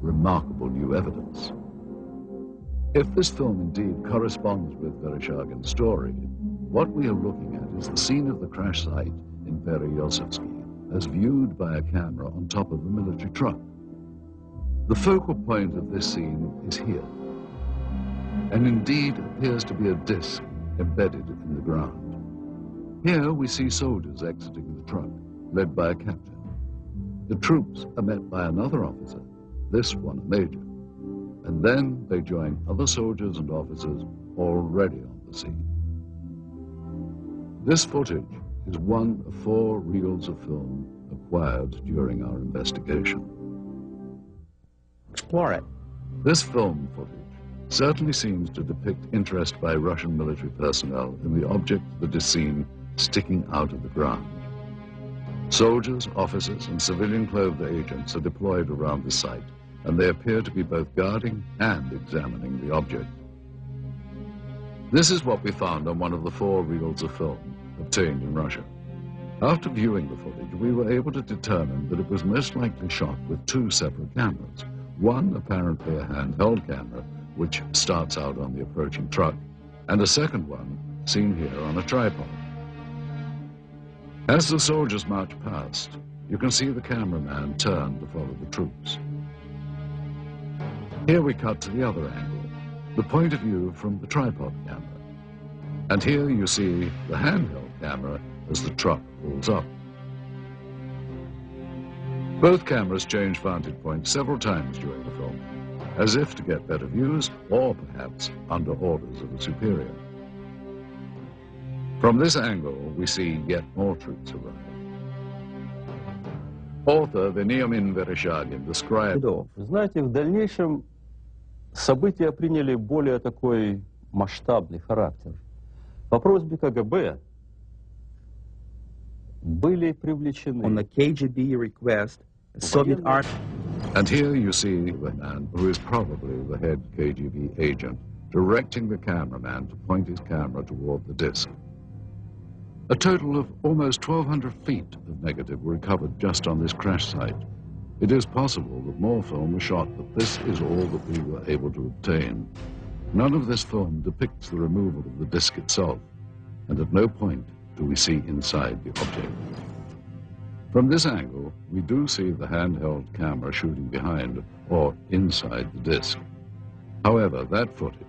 remarkable new evidence. If this film indeed corresponds with Vereshchagin's story, what we are looking at is the scene of the crash site in Pereyaslawski as viewed by a camera on top of a military truck. The focal point of this scene is here, and indeed appears to be a disc embedded in the ground. Here we see soldiers exiting the truck, led by a captain. The troops are met by another officer, this one a major, and then they join other soldiers and officers already on the scene. This footage is one of 4 reels of film acquired during our investigation. Explore it. This film footage certainly seems to depict interest by Russian military personnel in the object that is seen sticking out of the ground. Soldiers, officers, and civilian-clothed agents are deployed around the site, and they appear to be both guarding and examining the object. This is what we found on one of the 4 reels of film obtained in Russia. After viewing the footage, we were able to determine that it was most likely shot with 2 separate cameras. One apparently a handheld camera, which starts out on the approaching truck, and a second one seen here on a tripod. As the soldiers march past, you can see the cameraman turn to follow the troops. Here we cut to the other angle, the point of view from the tripod camera. And here you see the handheld camera as the truck pulls up. Both cameras change vantage points several times during the film, as if to get better views or perhaps under orders of a superior. From this angle, we see yet more troops arrive. Author Veniamin Vereshchagin described... Знаете, в дальнейшем события приняли более такой масштабный характер. По просьбе КГБ были привлечены... On the KGB request, the Soviet army... And here you see the man who is probably the head KGB agent directing the cameraman to point his camera toward the disc. A total of almost 1,200 feet of negative were recovered just on this crash site. It is possible that more film was shot, but this is all that we were able to obtain. None of this film depicts the removal of the disc itself, and at no point do we see inside the object. From this angle, we do see the handheld camera shooting behind or inside the disc. However, that footage,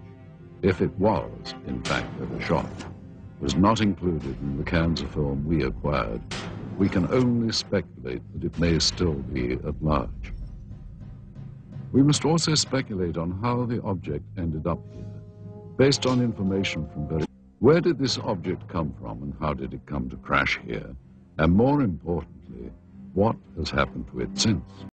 if it was in fact ever shot, was not included in the cans of film we acquired. We can only speculate that it may still be at large. We must also speculate on how the object ended up here, based on information from where did this object come from and how did it come to crash here? And more importantly, what has happened to it since?